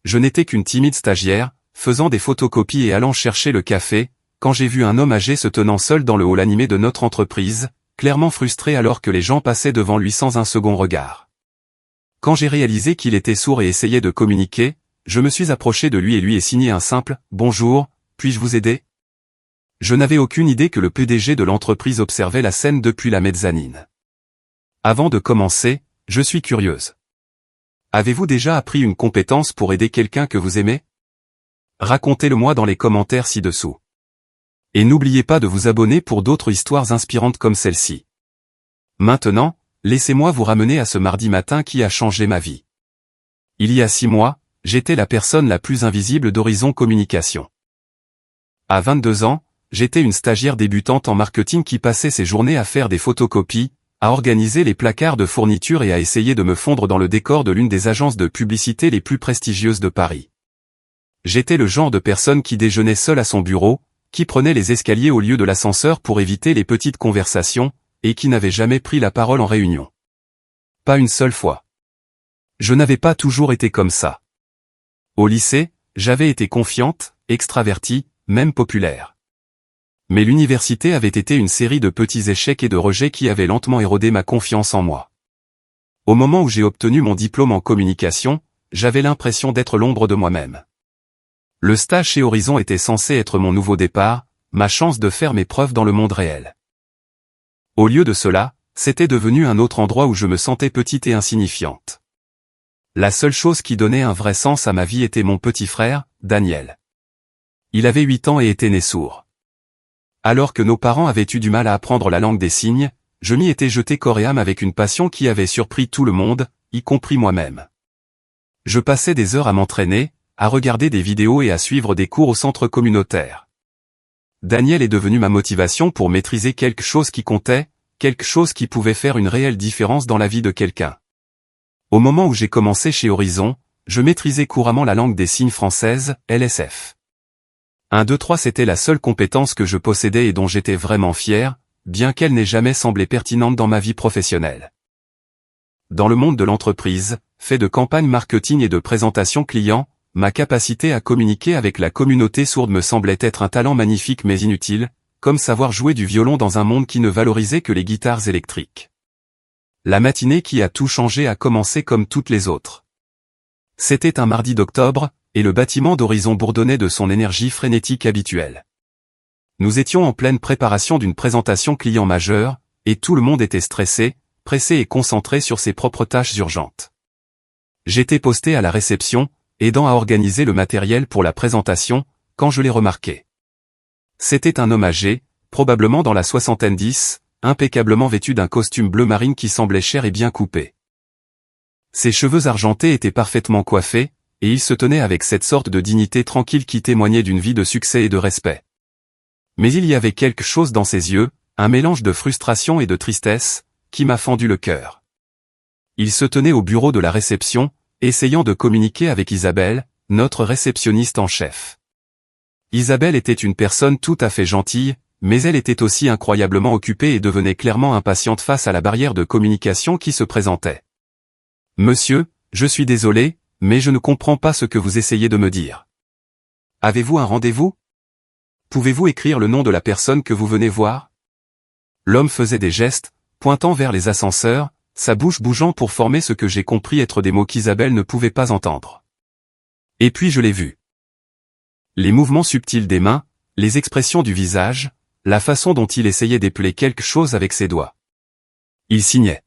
Je n'étais qu'une timide stagiaire, faisant des photocopies et allant chercher le café, quand j'ai vu un homme âgé se tenant seul dans le hall animé de notre entreprise, clairement frustré alors que les gens passaient devant lui sans un second regard. Quand j'ai réalisé qu'il était sourd et essayait de communiquer, je me suis approché de lui et lui ai signé un simple « Bonjour, puis-je vous aider ?» Je n'avais aucune idée que le PDG de l'entreprise observait la scène depuis la mezzanine. Avant de commencer, je suis curieuse. Avez-vous déjà appris une compétence pour aider quelqu'un que vous aimez? Racontez-le-moi dans les commentaires ci-dessous. Et n'oubliez pas de vous abonner pour d'autres histoires inspirantes comme celle-ci. Maintenant, laissez-moi vous ramener à ce mardi matin qui a changé ma vie. Il y a 6 mois, j'étais la personne la plus invisible d'Horizon Communication. À 22 ans, j'étais une stagiaire débutante en marketing qui passait ses journées à faire des photocopies, à organiser les placards de fournitures et à essayer de me fondre dans le décor de l'une des agences de publicité les plus prestigieuses de Paris. J'étais le genre de personne qui déjeunait seule à son bureau, qui prenait les escaliers au lieu de l'ascenseur pour éviter les petites conversations, et qui n'avait jamais pris la parole en réunion. Pas une seule fois. Je n'avais pas toujours été comme ça. Au lycée, j'avais été confiante, extravertie, même populaire. Mais l'université avait été une série de petits échecs et de rejets qui avaient lentement érodé ma confiance en moi. Au moment où j'ai obtenu mon diplôme en communication, j'avais l'impression d'être l'ombre de moi-même. Le stage chez Horizon était censé être mon nouveau départ, ma chance de faire mes preuves dans le monde réel. Au lieu de cela, c'était devenu un autre endroit où je me sentais petite et insignifiante. La seule chose qui donnait un vrai sens à ma vie était mon petit frère, Daniel. Il avait 8 ans et était né sourd. Alors que nos parents avaient eu du mal à apprendre la langue des signes, je m'y étais jeté corps et âme avec une passion qui avait surpris tout le monde, y compris moi-même. Je passais des heures à m'entraîner, à regarder des vidéos et à suivre des cours au centre communautaire. Daniel est devenu ma motivation pour maîtriser quelque chose qui comptait, quelque chose qui pouvait faire une réelle différence dans la vie de quelqu'un. Au moment où j'ai commencé chez Horizon, je maîtrisais couramment la langue des signes française, LSF. 1, 2, 3 c'était la seule compétence que je possédais et dont j'étais vraiment fier, bien qu'elle n'ait jamais semblé pertinente dans ma vie professionnelle. Dans le monde de l'entreprise, fait de campagnes marketing et de présentation client, ma capacité à communiquer avec la communauté sourde me semblait être un talent magnifique mais inutile, comme savoir jouer du violon dans un monde qui ne valorisait que les guitares électriques. La matinée qui a tout changé a commencé comme toutes les autres. C'était un mardi d'octobre, et le bâtiment d'Horizon bourdonnait de son énergie frénétique habituelle. Nous étions en pleine préparation d'une présentation client majeure, et tout le monde était stressé, pressé et concentré sur ses propres tâches urgentes. J'étais posté à la réception, aidant à organiser le matériel pour la présentation, quand je l'ai remarqué. C'était un homme âgé, probablement dans la soixantaine 10, impeccablement vêtu d'un costume bleu marine qui semblait cher et bien coupé. Ses cheveux argentés étaient parfaitement coiffés, et il se tenait avec cette sorte de dignité tranquille qui témoignait d'une vie de succès et de respect. Mais il y avait quelque chose dans ses yeux, un mélange de frustration et de tristesse, qui m'a fendu le cœur. Il se tenait au bureau de la réception, essayant de communiquer avec Isabelle, notre réceptionniste en chef. Isabelle était une personne tout à fait gentille, mais elle était aussi incroyablement occupée et devenait clairement impatiente face à la barrière de communication qui se présentait. « Monsieur, je suis désolé, mais je ne comprends pas ce que vous essayez de me dire. Avez-vous un rendez-vous? Pouvez-vous écrire le nom de la personne que vous venez voir? » L'homme faisait des gestes, pointant vers les ascenseurs, sa bouche bougeant pour former ce que j'ai compris être des mots qu'Isabelle ne pouvait pas entendre. Et puis je l'ai vu. Les mouvements subtils des mains, les expressions du visage, la façon dont il essayait d'épeler quelque chose avec ses doigts. Il signait.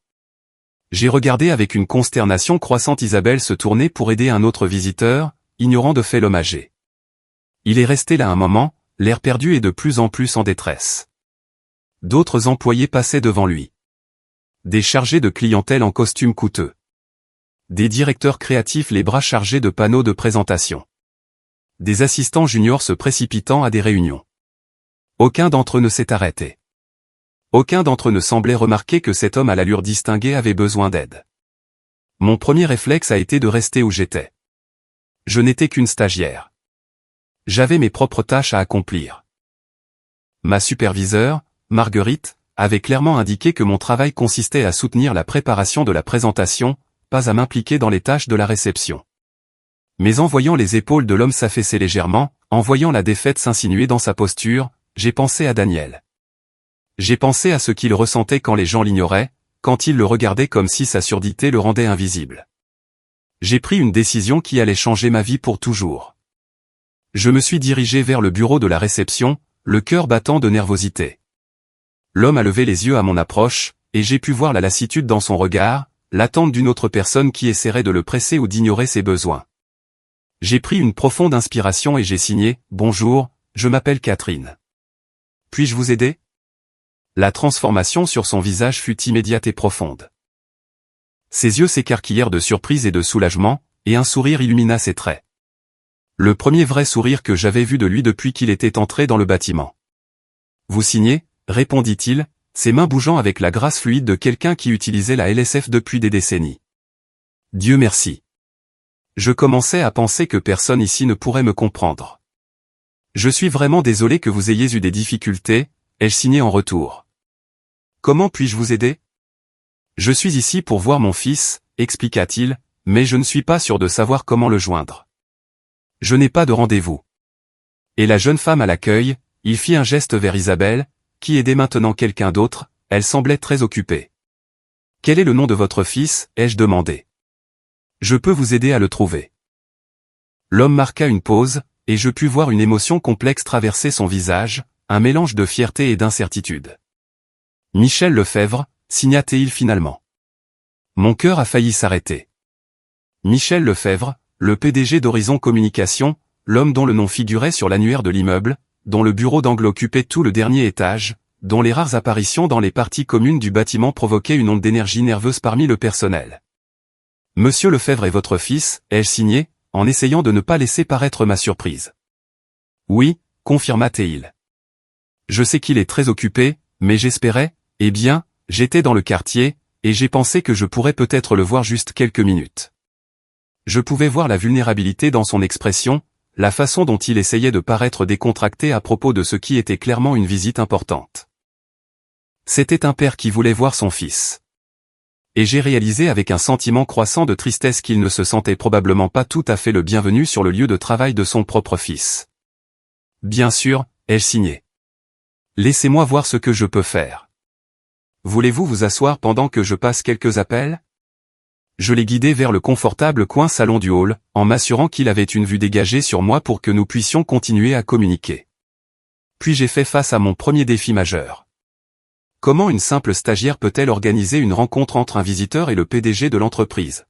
J'ai regardé avec une consternation croissante Isabelle se tourner pour aider un autre visiteur, ignorant de fait l'homme âgé. Il est resté là un moment, l'air perdu et de plus en plus en détresse. D'autres employés passaient devant lui. Des chargés de clientèle en costume coûteux. Des directeurs créatifs les bras chargés de panneaux de présentation. Des assistants juniors se précipitant à des réunions. Aucun d'entre eux ne s'est arrêté. Aucun d'entre eux ne semblait remarquer que cet homme à l'allure distinguée avait besoin d'aide. Mon premier réflexe a été de rester où j'étais. Je n'étais qu'une stagiaire. J'avais mes propres tâches à accomplir. Ma superviseure, Marguerite, avait clairement indiqué que mon travail consistait à soutenir la préparation de la présentation, pas à m'impliquer dans les tâches de la réception. Mais en voyant les épaules de l'homme s'affaisser légèrement, en voyant la défaite s'insinuer dans sa posture, j'ai pensé à Daniel. J'ai pensé à ce qu'il ressentait quand les gens l'ignoraient, quand il le regardait comme si sa surdité le rendait invisible. J'ai pris une décision qui allait changer ma vie pour toujours. Je me suis dirigé vers le bureau de la réception, le cœur battant de nervosité. L'homme a levé les yeux à mon approche, et j'ai pu voir la lassitude dans son regard, l'attente d'une autre personne qui essaierait de le presser ou d'ignorer ses besoins. J'ai pris une profonde inspiration et j'ai signé « Bonjour, je m'appelle Catherine. Puis-je vous aider ?» La transformation sur son visage fut immédiate et profonde. Ses yeux s'écarquillèrent de surprise et de soulagement, et un sourire illumina ses traits. Le premier vrai sourire que j'avais vu de lui depuis qu'il était entré dans le bâtiment. « Vous signez ?» répondit-il, ses mains bougeant avec la grâce fluide de quelqu'un qui utilisait la LSF depuis des décennies. Dieu merci. Je commençais à penser que personne ici ne pourrait me comprendre. Je suis vraiment désolé que vous ayez eu des difficultés, ai-je signé en retour. Comment puis-je vous aider? Je suis ici pour voir mon fils, expliqua-t-il, mais je ne suis pas sûr de savoir comment le joindre. Je n'ai pas de rendez-vous. Et la jeune femme à l'accueil, il fit un geste vers Isabelle, qui aidait maintenant quelqu'un d'autre, elle semblait très occupée. Quel est le nom de votre fils, ai-je demandé. Je peux vous aider à le trouver. L'homme marqua une pause, et je pus voir une émotion complexe traverser son visage, un mélange de fierté et d'incertitude. Michel Lefebvre, signa-t-il finalement. Mon cœur a failli s'arrêter. Michel Lefebvre, le PDG d'Horizon Communication, l'homme dont le nom figurait sur l'annuaire de l'immeuble, dont le bureau d'angle occupait tout le dernier étage, dont les rares apparitions dans les parties communes du bâtiment provoquaient une onde d'énergie nerveuse parmi le personnel. Monsieur Lefebvre est votre fils, ai-je signé, en essayant de ne pas laisser paraître ma surprise. Oui, confirma-t-il. Je sais qu'il est très occupé, mais j'espérais, eh bien, j'étais dans le quartier, et j'ai pensé que je pourrais peut-être le voir juste quelques minutes. Je pouvais voir la vulnérabilité dans son expression, la façon dont il essayait de paraître décontracté à propos de ce qui était clairement une visite importante. C'était un père qui voulait voir son fils. Et j'ai réalisé avec un sentiment croissant de tristesse qu'il ne se sentait probablement pas tout à fait le bienvenu sur le lieu de travail de son propre fils. Bien sûr, ai-je signé. Laissez-moi voir ce que je peux faire. Voulez-vous vous asseoir pendant que je passe quelques appels? Je l'ai guidé vers le confortable coin salon du hall, en m'assurant qu'il avait une vue dégagée sur moi pour que nous puissions continuer à communiquer. Puis j'ai fait face à mon premier défi majeur. Comment une simple stagiaire peut-elle organiser une rencontre entre un visiteur et le PDG de l'entreprise?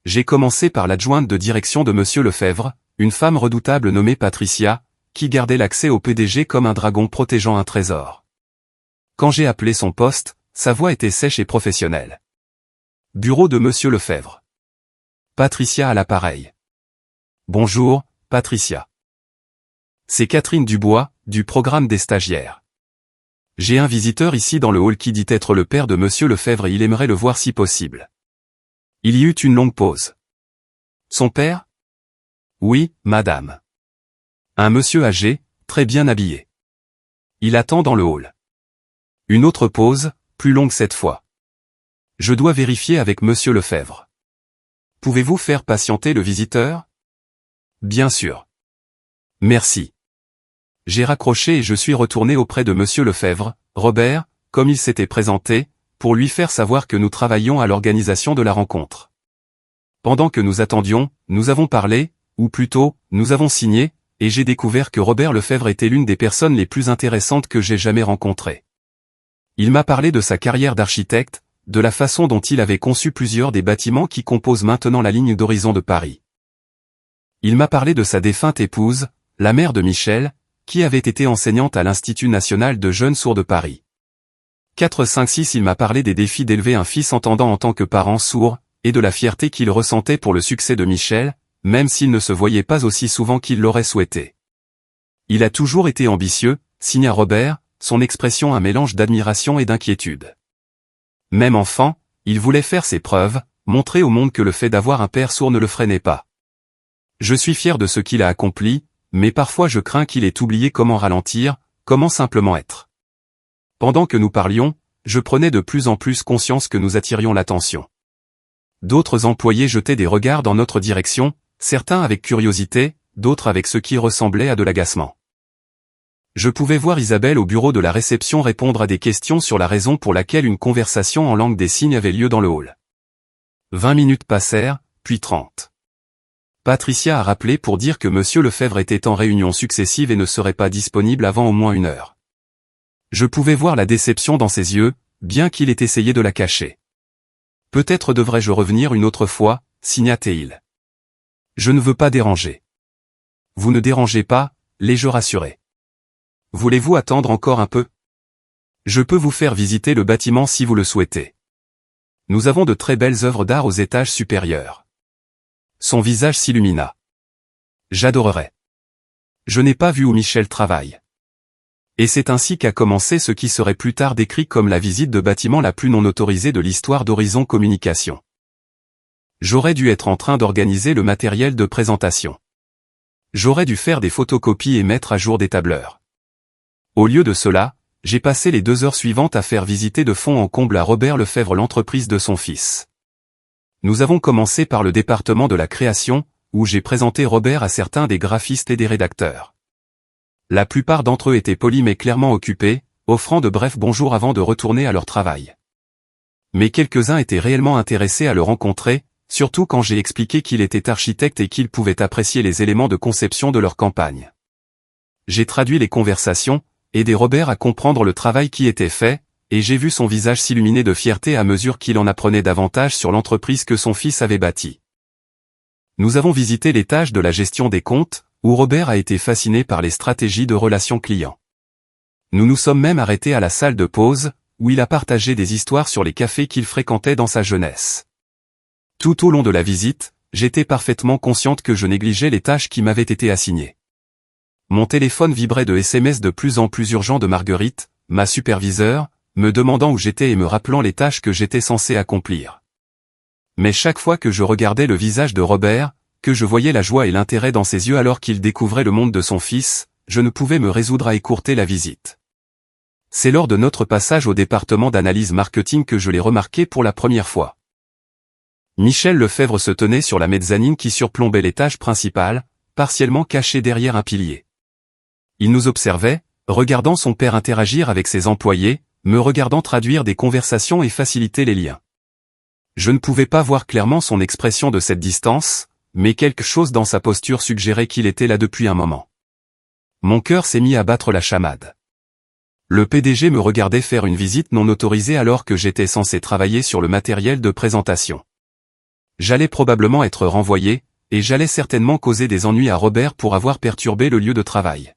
J'ai commencé par l'adjointe de direction de Monsieur Lefebvre, une femme redoutable nommée Patricia, qui gardait l'accès au PDG comme un dragon protégeant un trésor. Quand j'ai appelé son poste, sa voix était sèche et professionnelle. Bureau de Monsieur Lefebvre. Patricia à l'appareil. Bonjour, Patricia. C'est Catherine Dubois, du programme des stagiaires. J'ai un visiteur ici dans le hall qui dit être le père de Monsieur Lefebvre et il aimerait le voir si possible. Il y eut une longue pause. Son père? Oui, madame. Un monsieur âgé, très bien habillé. Il attend dans le hall. Une autre pause, plus longue cette fois. Je dois vérifier avec Monsieur Lefebvre. Pouvez-vous faire patienter le visiteur? Bien sûr. Merci. J'ai raccroché et je suis retourné auprès de Monsieur Lefebvre, Robert, comme il s'était présenté, pour lui faire savoir que nous travaillions à l'organisation de la rencontre. Pendant que nous attendions, nous avons parlé, ou plutôt, nous avons signé, et j'ai découvert que Robert Lefebvre était l'une des personnes les plus intéressantes que j'ai jamais rencontrées. Il m'a parlé de sa carrière d'architecte, de la façon dont il avait conçu plusieurs des bâtiments qui composent maintenant la ligne d'horizon de Paris. Il m'a parlé de sa défunte épouse, la mère de Michel, qui avait été enseignante à l'Institut national de jeunes sourds de Paris. 4, 5, 6 Il m'a parlé des défis d'élever un fils entendant en tant que parent sourd, et de la fierté qu'il ressentait pour le succès de Michel, même s'il ne se voyait pas aussi souvent qu'il l'aurait souhaité. Il a toujours été ambitieux, signa Robert, son expression un mélange d'admiration et d'inquiétude. Même enfant, il voulait faire ses preuves, montrer au monde que le fait d'avoir un père sourd ne le freinait pas. Je suis fier de ce qu'il a accompli, mais parfois je crains qu'il ait oublié comment ralentir, comment simplement être. Pendant que nous parlions, je prenais de plus en plus conscience que nous attirions l'attention. D'autres employés jetaient des regards dans notre direction, Certains avec curiosité, d'autres avec ce qui ressemblait à de l'agacement. Je pouvais voir Isabelle au bureau de la réception répondre à des questions sur la raison pour laquelle une conversation en langue des signes avait lieu dans le hall. 20 minutes passèrent, puis 30. Patricia a rappelé pour dire que Monsieur Lefebvre était en réunion successive et ne serait pas disponible avant au moins 1 heure. Je pouvais voir la déception dans ses yeux, bien qu'il ait essayé de la cacher. Peut-être devrais-je revenir une autre fois, signa-t-il. Je ne veux pas déranger. Vous ne dérangez pas, l'ai-je rassuré. Voulez-vous attendre encore un peu? Je peux vous faire visiter le bâtiment si vous le souhaitez. Nous avons de très belles œuvres d'art aux étages supérieurs. Son visage s'illumina. J'adorerais. Je n'ai pas vu où Michel travaille. Et c'est ainsi qu'a commencé ce qui serait plus tard décrit comme la visite de bâtiment la plus non autorisée de l'histoire d'Horizon Communication. J'aurais dû être en train d'organiser le matériel de présentation. J'aurais dû faire des photocopies et mettre à jour des tableurs. Au lieu de cela, j'ai passé les 2 heures suivantes à faire visiter de fond en comble à Robert Lefebvre l'entreprise de son fils. Nous avons commencé par le département de la création, où j'ai présenté Robert à certains des graphistes et des rédacteurs. La plupart d'entre eux étaient polis mais clairement occupés, offrant de brefs bonjours avant de retourner à leur travail. Mais quelques-uns étaient réellement intéressés à le rencontrer, surtout quand j'ai expliqué qu'il était architecte et qu'il pouvait apprécier les éléments de conception de leur campagne. J'ai traduit les conversations, aidé Robert à comprendre le travail qui était fait, et j'ai vu son visage s'illuminer de fierté à mesure qu'il en apprenait davantage sur l'entreprise que son fils avait bâtie. Nous avons visité l'étage de la gestion des comptes, où Robert a été fasciné par les stratégies de relations clients. Nous nous sommes même arrêtés à la salle de pause, où il a partagé des histoires sur les cafés qu'il fréquentait dans sa jeunesse. Tout au long de la visite, j'étais parfaitement consciente que je négligeais les tâches qui m'avaient été assignées. Mon téléphone vibrait de SMS de plus en plus urgents de Marguerite, ma superviseure, me demandant où j'étais et me rappelant les tâches que j'étais censé accomplir. Mais chaque fois que je regardais le visage de Robert, que je voyais la joie et l'intérêt dans ses yeux alors qu'il découvrait le monde de son fils, je ne pouvais me résoudre à écourter la visite. C'est lors de notre passage au département d'analyse marketing que je l'ai remarqué pour la première fois. Michel Lefebvre se tenait sur la mezzanine qui surplombait l'étage principal, partiellement caché derrière un pilier. Il nous observait, regardant son père interagir avec ses employés, me regardant traduire des conversations et faciliter les liens. Je ne pouvais pas voir clairement son expression de cette distance, mais quelque chose dans sa posture suggérait qu'il était là depuis un moment. Mon cœur s'est mis à battre la chamade. Le PDG me regardait faire une visite non autorisée alors que j'étais censé travailler sur le matériel de présentation. J'allais probablement être renvoyé, et j'allais certainement causer des ennuis à Robert pour avoir perturbé le lieu de travail.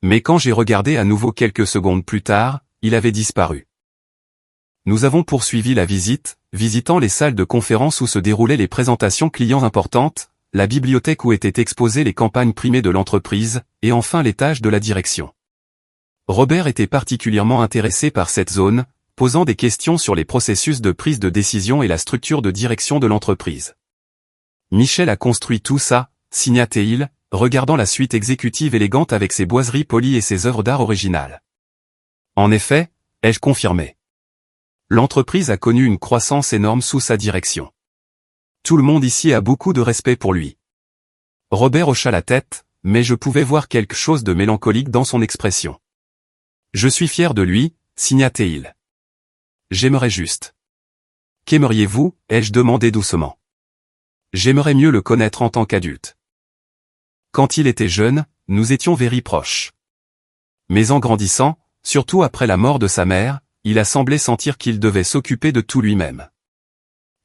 Mais quand j'ai regardé à nouveau quelques secondes plus tard, il avait disparu. Nous avons poursuivi la visite, visitant les salles de conférence où se déroulaient les présentations clients importantes, la bibliothèque où étaient exposées les campagnes primées de l'entreprise, et enfin l'étage de la direction. Robert était particulièrement intéressé par cette zone, posant des questions sur les processus de prise de décision et la structure de direction de l'entreprise. Michel a construit tout ça, signa-t-il, regardant la suite exécutive élégante avec ses boiseries polies et ses œuvres d'art originales. En effet, ai-je confirmé. L'entreprise a connu une croissance énorme sous sa direction. Tout le monde ici a beaucoup de respect pour lui. Robert hocha la tête, mais je pouvais voir quelque chose de mélancolique dans son expression. Je suis fier de lui, signa-t-il. J'aimerais juste. Qu'aimeriez-vous, ai-je demandé doucement. J'aimerais mieux le connaître en tant qu'adulte. Quand il était jeune, nous étions very proches. Mais en grandissant, surtout après la mort de sa mère, il a semblé sentir qu'il devait s'occuper de tout lui-même.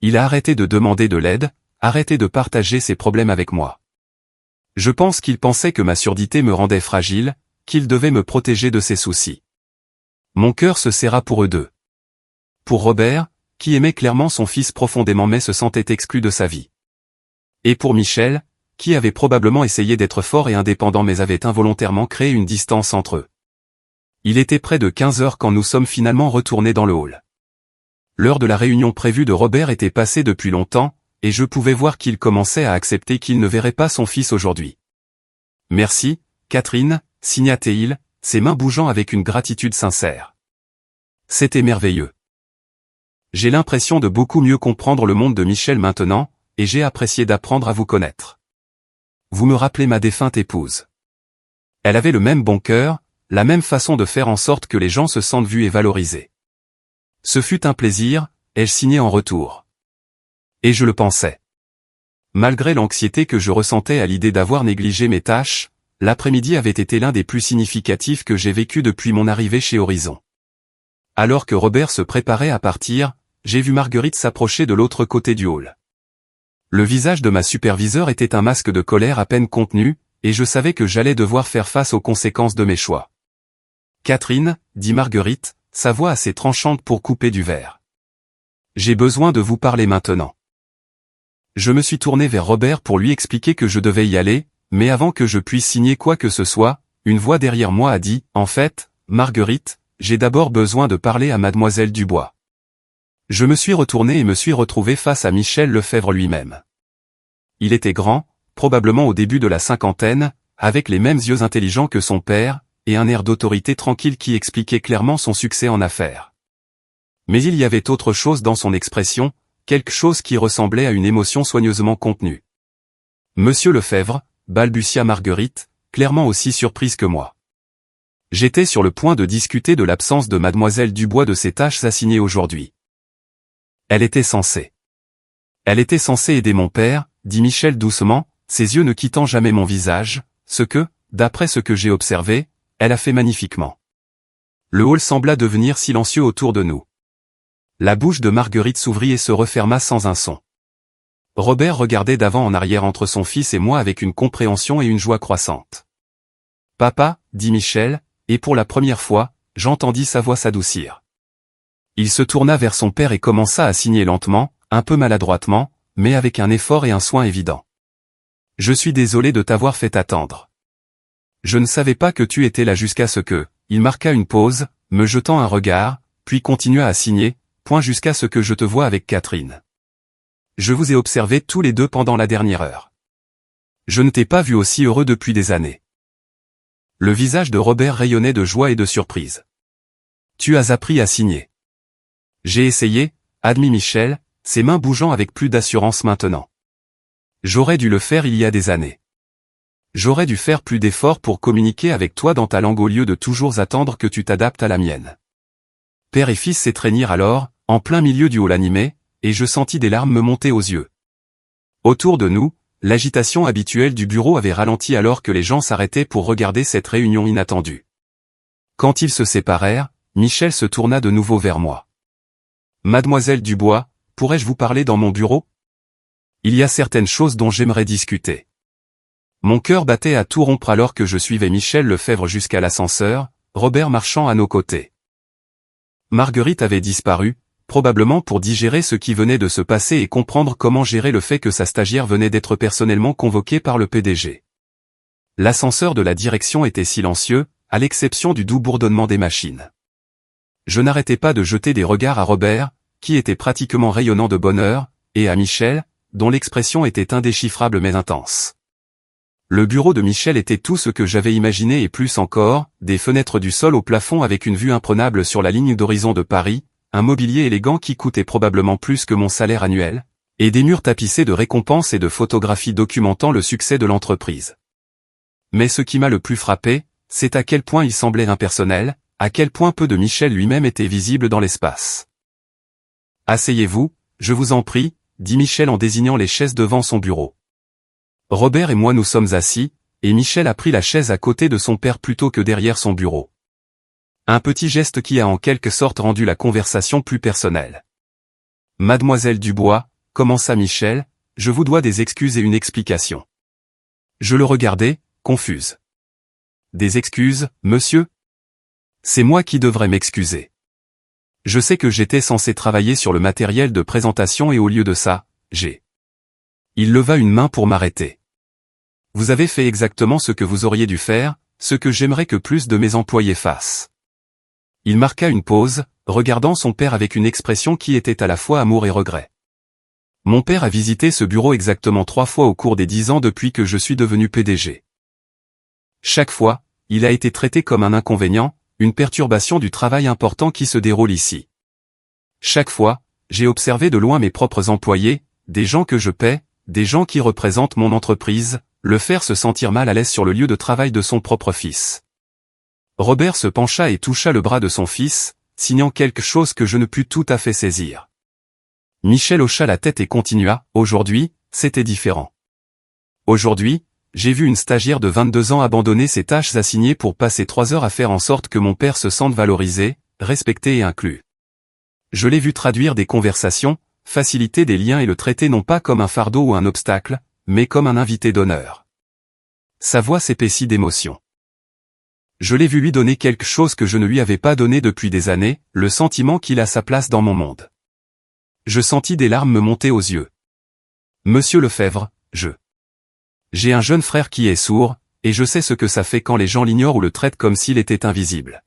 Il a arrêté de demander de l'aide, arrêté de partager ses problèmes avec moi. Je pense qu'il pensait que ma surdité me rendait fragile, qu'il devait me protéger de ses soucis. Mon cœur se serra pour eux deux. Pour Robert, qui aimait clairement son fils profondément mais se sentait exclu de sa vie. Et pour Michel, qui avait probablement essayé d'être fort et indépendant mais avait involontairement créé une distance entre eux. Il était près de 15 heures quand nous sommes finalement retournés dans le hall. L'heure de la réunion prévue de Robert était passée depuis longtemps, et je pouvais voir qu'il commençait à accepter qu'il ne verrait pas son fils aujourd'hui. « Merci, Catherine », signa-t-il, ses mains bougeant avec une gratitude sincère. C'était merveilleux. J'ai l'impression de beaucoup mieux comprendre le monde de Michel maintenant, et j'ai apprécié d'apprendre à vous connaître. Vous me rappelez ma défunte épouse. Elle avait le même bon cœur, la même façon de faire en sorte que les gens se sentent vus et valorisés. Ce fut un plaisir, ai-je signé en retour. Et je le pensais. Malgré l'anxiété que je ressentais à l'idée d'avoir négligé mes tâches, l'après-midi avait été l'un des plus significatifs que j'ai vécu depuis mon arrivée chez Horizon. Alors que Robert se préparait à partir, j'ai vu Marguerite s'approcher de l'autre côté du hall. Le visage de ma superviseure était un masque de colère à peine contenu, et je savais que j'allais devoir faire face aux conséquences de mes choix. « Catherine, dit Marguerite, sa voix assez tranchante pour couper du verre. J'ai besoin de vous parler maintenant. » Je me suis tourné vers Robert pour lui expliquer que je devais y aller, mais avant que je puisse signer quoi que ce soit, une voix derrière moi a dit « En fait, Marguerite, j'ai d'abord besoin de parler à mademoiselle Dubois. » Je me suis retourné et me suis retrouvé face à Michel Lefebvre lui-même. Il était grand, probablement au début de la cinquantaine, avec les mêmes yeux intelligents que son père, et un air d'autorité tranquille qui expliquait clairement son succès en affaires. Mais il y avait autre chose dans son expression, quelque chose qui ressemblait à une émotion soigneusement contenue. « Monsieur Lefebvre », balbutia Marguerite, clairement aussi surprise que moi. J'étais sur le point de discuter de l'absence de mademoiselle Dubois de ses tâches assignées aujourd'hui. Elle était censée aider mon père, dit Michel doucement, ses yeux ne quittant jamais mon visage, ce que, d'après ce que j'ai observé, elle a fait magnifiquement. Le hall sembla devenir silencieux autour de nous. La bouche de Marguerite s'ouvrit et se referma sans un son. Robert regardait d'avant en arrière entre son fils et moi avec une compréhension et une joie croissantes. « Papa, dit Michel, et pour la première fois, j'entendis sa voix s'adoucir. Il se tourna vers son père et commença à signer lentement, un peu maladroitement, mais avec un effort et un soin évident. « Je suis désolé de t'avoir fait attendre. Je ne savais pas que tu étais là jusqu'à ce que... » Il marqua une pause, me jetant un regard, puis continua à signer, point jusqu'à ce que je te voie avec Catherine. Je vous ai observés tous les deux pendant la dernière heure. Je ne t'ai pas vu aussi heureux depuis des années. Le visage de Robert rayonnait de joie et de surprise. Tu as appris à signer. J'ai essayé, admit Michel, ses mains bougeant avec plus d'assurance maintenant. J'aurais dû le faire il y a des années. J'aurais dû faire plus d'efforts pour communiquer avec toi dans ta langue au lieu de toujours attendre que tu t'adaptes à la mienne. Père et fils s'étreignirent alors, en plein milieu du hall animé, et je sentis des larmes me monter aux yeux. Autour de nous, l'agitation habituelle du bureau avait ralenti alors que les gens s'arrêtaient pour regarder cette réunion inattendue. Quand ils se séparèrent, Michel se tourna de nouveau vers moi. « Mademoiselle Dubois, pourrais-je vous parler dans mon bureau ? Il y a certaines choses dont j'aimerais discuter. » Mon cœur battait à tout rompre alors que je suivais Michel Lefebvre jusqu'à l'ascenseur, Robert marchant à nos côtés. Marguerite avait disparu, probablement pour digérer ce qui venait de se passer et comprendre comment gérer le fait que sa stagiaire venait d'être personnellement convoquée par le PDG. L'ascenseur de la direction était silencieux, à l'exception du doux bourdonnement des machines. Je n'arrêtais pas de jeter des regards à Robert, qui était pratiquement rayonnant de bonheur, et à Michel, dont l'expression était indéchiffrable mais intense. Le bureau de Michel était tout ce que j'avais imaginé et plus encore, des fenêtres du sol au plafond avec une vue imprenable sur la ligne d'horizon de Paris, un mobilier élégant qui coûtait probablement plus que mon salaire annuel, et des murs tapissés de récompenses et de photographies documentant le succès de l'entreprise. Mais ce qui m'a le plus frappé, c'est à quel point il semblait impersonnel, à quel point peu de Michel lui-même était visible dans l'espace. « Asseyez-vous, je vous en prie, » dit Michel en désignant les chaises devant son bureau. Robert et moi nous sommes assis, et Michel a pris la chaise à côté de son père plutôt que derrière son bureau. Un petit geste qui a en quelque sorte rendu la conversation plus personnelle. « Mademoiselle Dubois, » commença Michel, « je vous dois des excuses et une explication. » Je le regardais, confuse. « Des excuses, monsieur ? C'est moi qui devrais m'excuser. Je sais que j'étais censé travailler sur le matériel de présentation et au lieu de ça, j'ai... » Il leva une main pour m'arrêter. « Vous avez fait exactement ce que vous auriez dû faire, ce que j'aimerais que plus de mes employés fassent. » Il marqua une pause, regardant son père avec une expression qui était à la fois amour et regret. Mon père a visité ce bureau exactement 3 fois au cours des 10 ans depuis que je suis devenu PDG. Chaque fois, il a été traité comme un inconvénient, une perturbation du travail important qui se déroule ici. Chaque fois, j'ai observé de loin mes propres employés, des gens que je paie, des gens qui représentent mon entreprise, le faire se sentir mal à l'aise sur le lieu de travail de son propre fils. Robert se pencha et toucha le bras de son fils, signant quelque chose que je ne pus tout à fait saisir. Michel hocha la tête et continua, « Aujourd'hui, c'était différent. Aujourd'hui, j'ai vu une stagiaire de 22 ans abandonner ses tâches assignées pour passer 3 heures à faire en sorte que mon père se sente valorisé, respecté et inclus. Je l'ai vu traduire des conversations, faciliter des liens et le traiter non pas comme un fardeau ou un obstacle, mais comme un invité d'honneur. Sa voix s'épaissit d'émotion. Je l'ai vu lui donner quelque chose que je ne lui avais pas donné depuis des années, le sentiment qu'il a sa place dans mon monde. Je sentis des larmes me monter aux yeux. Monsieur Lefebvre, J'ai un jeune frère qui est sourd, et je sais ce que ça fait quand les gens l'ignorent ou le traitent comme s'il était invisible.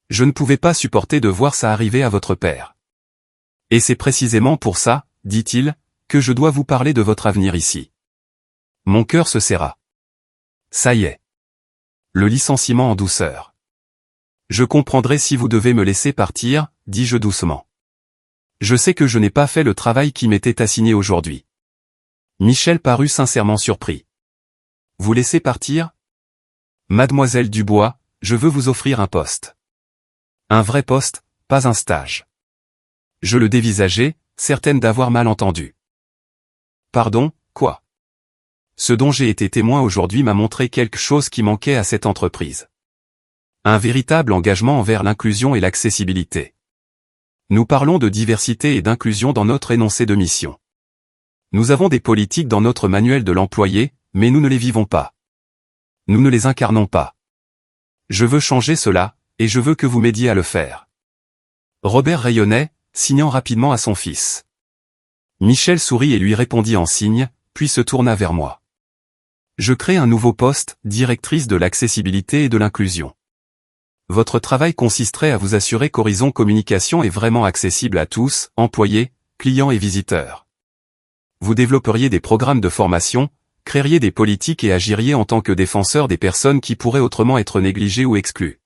Je ne pouvais pas supporter de voir ça arriver à votre père. Et c'est précisément pour ça, dit-il, que je dois vous parler de votre avenir ici. Mon cœur se serra. Ça y est. Le licenciement en douceur. Je comprendrai si vous devez me laisser partir, dis-je doucement. Je sais que je n'ai pas fait le travail qui m'était assigné aujourd'hui. Michel parut sincèrement surpris. Vous laissez partir? Mademoiselle Dubois, je veux vous offrir un poste. Un vrai poste, pas un stage. Je le dévisageai, certaine d'avoir mal entendu. Pardon, quoi? Ce dont j'ai été témoin aujourd'hui m'a montré quelque chose qui manquait à cette entreprise. Un véritable engagement envers l'inclusion et l'accessibilité. Nous parlons de diversité et d'inclusion dans notre énoncé de mission. Nous avons des politiques dans notre manuel de l'employé, mais nous ne les vivons pas. Nous ne les incarnons pas. Je veux changer cela, et je veux que vous m'aidiez à le faire. Robert rayonnait, signant rapidement à son fils. Michel sourit et lui répondit en signe, puis se tourna vers moi. Je crée un nouveau poste, directrice de l'accessibilité et de l'inclusion. Votre travail consisterait à vous assurer qu'Horizon Communication est vraiment accessible à tous, employés, clients et visiteurs. Vous développeriez des programmes de formation, créeriez des politiques et agiriez en tant que défenseur des personnes qui pourraient autrement être négligées ou exclues.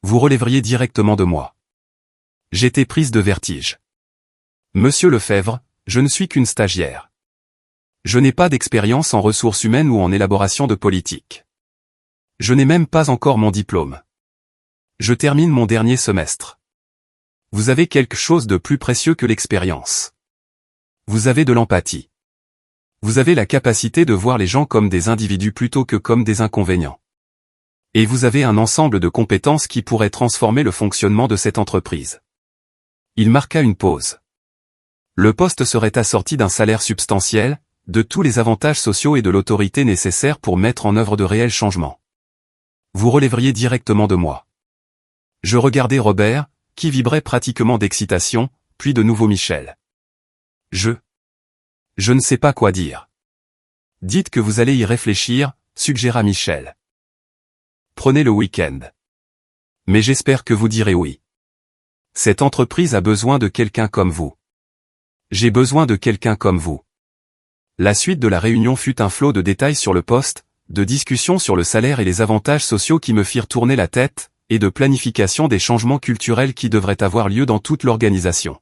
Vous relèveriez directement de moi. J'étais prise de vertige. Monsieur Lefebvre, je ne suis qu'une stagiaire. Je n'ai pas d'expérience en ressources humaines ou en élaboration de politique. Je n'ai même pas encore mon diplôme. Je termine mon dernier semestre. Vous avez quelque chose de plus précieux que l'expérience. Vous avez de l'empathie. Vous avez la capacité de voir les gens comme des individus plutôt que comme des inconvénients. Et vous avez un ensemble de compétences qui pourraient transformer le fonctionnement de cette entreprise. Il marqua une pause. Le poste serait assorti d'un salaire substantiel, de tous les avantages sociaux et de l'autorité nécessaires pour mettre en œuvre de réels changements. Vous relèveriez directement de moi. Je regardai Robert, qui vibrait pratiquement d'excitation, puis de nouveau Michel. Je ne sais pas quoi dire. Dites que vous allez y réfléchir, suggéra Michel. Prenez le week-end. Mais j'espère que vous direz oui. Cette entreprise a besoin de quelqu'un comme vous. J'ai besoin de quelqu'un comme vous. La suite de la réunion fut un flot de détails sur le poste, de discussions sur le salaire et les avantages sociaux qui me firent tourner la tête, et de planification des changements culturels qui devraient avoir lieu dans toute l'organisation.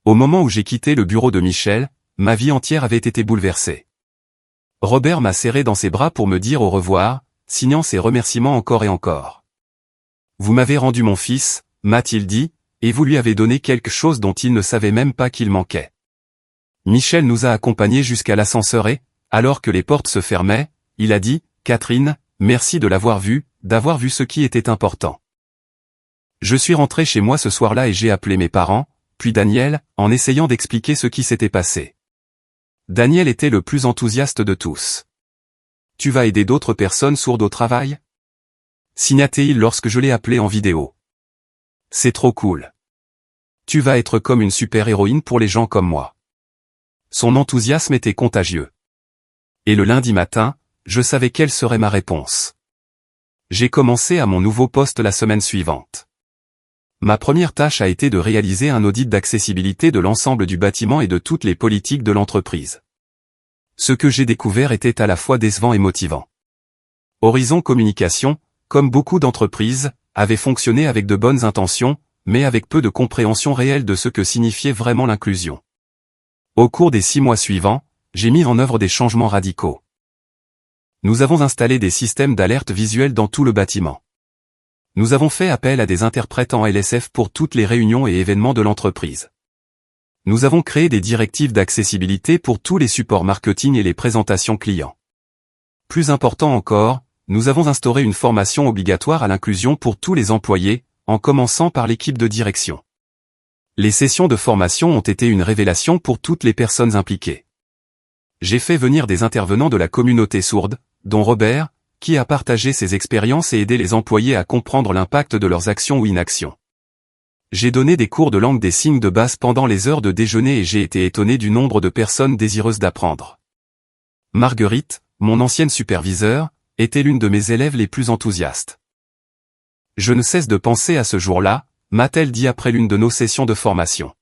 Au moment où j'ai quitté le bureau de Michel, ma vie entière avait été bouleversée. Robert m'a serré dans ses bras pour me dire au revoir, signant ses remerciements encore et encore. Vous m'avez rendu mon fils, m'a-t-il dit, et vous lui avez donné quelque chose dont il ne savait même pas qu'il manquait. Michel nous a accompagnés jusqu'à l'ascenseur et, alors que les portes se fermaient, il a dit, Catherine, merci de l'avoir vu, d'avoir vu ce qui était important. Je suis rentré chez moi ce soir-là et j'ai appelé mes parents, puis Daniel, en essayant d'expliquer ce qui s'était passé. Daniel était le plus enthousiaste de tous. Tu vas aider d'autres personnes sourdes au travail? Signa-t-il lorsque je l'ai appelé en vidéo. C'est trop cool. Tu vas être comme une super-héroïne pour les gens comme moi. Son enthousiasme était contagieux. Et le lundi matin, je savais quelle serait ma réponse. J'ai commencé à mon nouveau poste la semaine suivante. Ma première tâche a été de réaliser un audit d'accessibilité de l'ensemble du bâtiment et de toutes les politiques de l'entreprise. Ce que j'ai découvert était à la fois décevant et motivant. Horizon Communication, comme beaucoup d'entreprises, avait fonctionné avec de bonnes intentions, mais avec peu de compréhension réelle de ce que signifiait vraiment l'inclusion. Au cours des 6 mois suivants, j'ai mis en œuvre des changements radicaux. Nous avons installé des systèmes d'alerte visuelle dans tout le bâtiment. Nous avons fait appel à des interprètes en LSF pour toutes les réunions et événements de l'entreprise. Nous avons créé des directives d'accessibilité pour tous les supports marketing et les présentations clients. Plus important encore, nous avons instauré une formation obligatoire à l'inclusion pour tous les employés, en commençant par l'équipe de direction. Les sessions de formation ont été une révélation pour toutes les personnes impliquées. J'ai fait venir des intervenants de la communauté sourde, dont Robert, qui a partagé ses expériences et aidé les employés à comprendre l'impact de leurs actions ou inactions. J'ai donné des cours de langue des signes de base pendant les heures de déjeuner et j'ai été étonné du nombre de personnes désireuses d'apprendre. Marguerite, mon ancienne superviseure, était l'une de mes élèves les plus enthousiastes. Je ne cesse de penser à ce jour-là, m'a-t-elle dit après l'une de nos sessions de formation.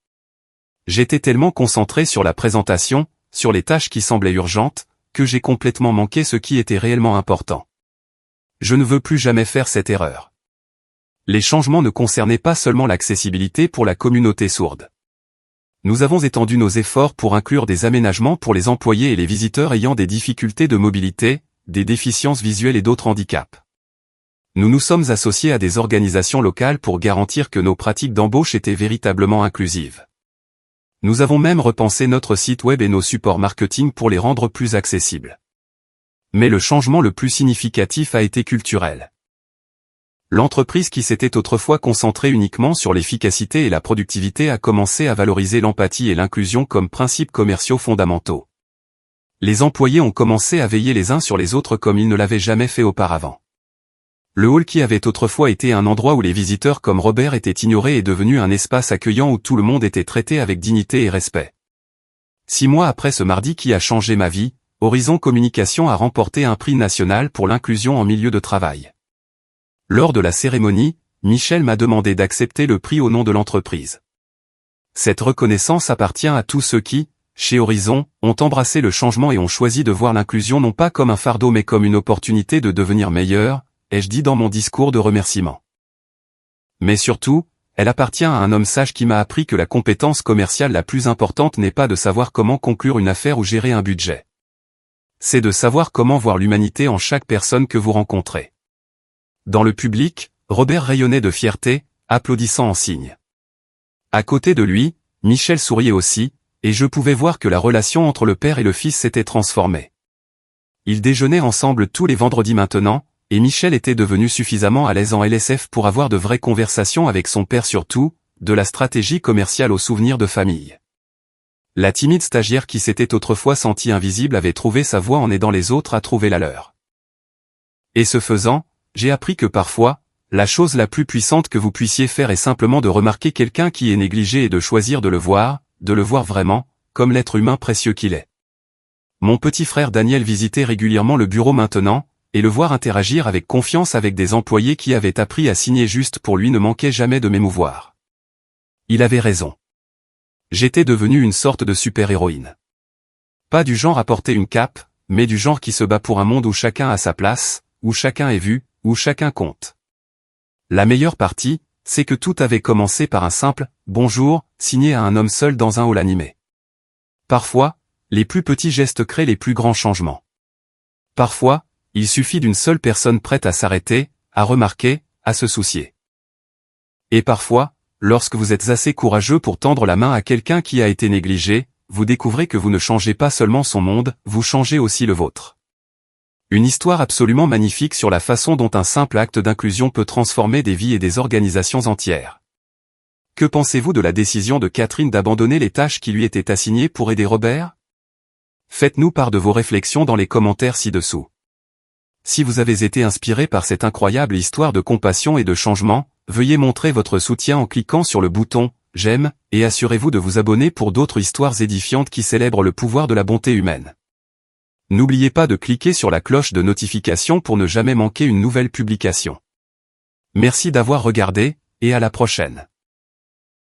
J'étais tellement concentré sur la présentation, sur les tâches qui semblaient urgentes, que j'ai complètement manqué ce qui était réellement important. Je ne veux plus jamais faire cette erreur. Les changements ne concernaient pas seulement l'accessibilité pour la communauté sourde. Nous avons étendu nos efforts pour inclure des aménagements pour les employés et les visiteurs ayant des difficultés de mobilité, des déficiences visuelles et d'autres handicaps. Nous nous sommes associés à des organisations locales pour garantir que nos pratiques d'embauche étaient véritablement inclusives. Nous avons même repensé notre site web et nos supports marketing pour les rendre plus accessibles. Mais le changement le plus significatif a été culturel. L'entreprise qui s'était autrefois concentrée uniquement sur l'efficacité et la productivité a commencé à valoriser l'empathie et l'inclusion comme principes commerciaux fondamentaux. Les employés ont commencé à veiller les uns sur les autres comme ils ne l'avaient jamais fait auparavant. Le hall qui avait autrefois été un endroit où les visiteurs comme Robert étaient ignorés est devenu un espace accueillant où tout le monde était traité avec dignité et respect. 6 mois après ce mardi qui a changé ma vie, Horizon Communication a remporté un prix national pour l'inclusion en milieu de travail. Lors de la cérémonie, Michel m'a demandé d'accepter le prix au nom de l'entreprise. Cette reconnaissance appartient à tous ceux qui, chez Horizon, ont embrassé le changement et ont choisi de voir l'inclusion non pas comme un fardeau mais comme une opportunité de devenir meilleur, ai-je dit dans mon discours de remerciement. Mais surtout, elle appartient à un homme sage qui m'a appris que la compétence commerciale la plus importante n'est pas de savoir comment conclure une affaire ou gérer un budget. C'est de savoir comment voir l'humanité en chaque personne que vous rencontrez. Dans le public, Robert rayonnait de fierté, applaudissant en signe. À côté de lui, Michel souriait aussi, et je pouvais voir que la relation entre le père et le fils s'était transformée. Ils déjeunaient ensemble tous les vendredis maintenant, et Michel était devenu suffisamment à l'aise en LSF pour avoir de vraies conversations avec son père sur tout, de la stratégie commerciale aux souvenirs de famille. La timide stagiaire qui s'était autrefois sentie invisible avait trouvé sa voie en aidant les autres à trouver la leur. Et ce faisant, j'ai appris que parfois, la chose la plus puissante que vous puissiez faire est simplement de remarquer quelqu'un qui est négligé et de choisir de le voir vraiment, comme l'être humain précieux qu'il est. Mon petit frère Daniel visitait régulièrement le bureau maintenant, et le voir interagir avec confiance avec des employés qui avaient appris à signer juste pour lui ne manquait jamais de m'émouvoir. Il avait raison. J'étais devenue une sorte de super-héroïne. Pas du genre à porter une cape, mais du genre qui se bat pour un monde où chacun a sa place, où chacun est vu, où chacun compte. La meilleure partie, c'est que tout avait commencé par un simple « bonjour » signé à un homme seul dans un hall animé. Parfois, les plus petits gestes créent les plus grands changements. Parfois, il suffit d'une seule personne prête à s'arrêter, à remarquer, à se soucier. Et parfois, lorsque vous êtes assez courageux pour tendre la main à quelqu'un qui a été négligé, vous découvrez que vous ne changez pas seulement son monde, vous changez aussi le vôtre. Une histoire absolument magnifique sur la façon dont un simple acte d'inclusion peut transformer des vies et des organisations entières. Que pensez-vous de la décision de Catherine d'abandonner les tâches qui lui étaient assignées pour aider Robert? Faites-nous part de vos réflexions dans les commentaires ci-dessous. Si vous avez été inspiré par cette incroyable histoire de compassion et de changement, veuillez montrer votre soutien en cliquant sur le bouton « J'aime » et assurez-vous de vous abonner pour d'autres histoires édifiantes qui célèbrent le pouvoir de la bonté humaine. N'oubliez pas de cliquer sur la cloche de notification pour ne jamais manquer une nouvelle publication. Merci d'avoir regardé, et à la prochaine.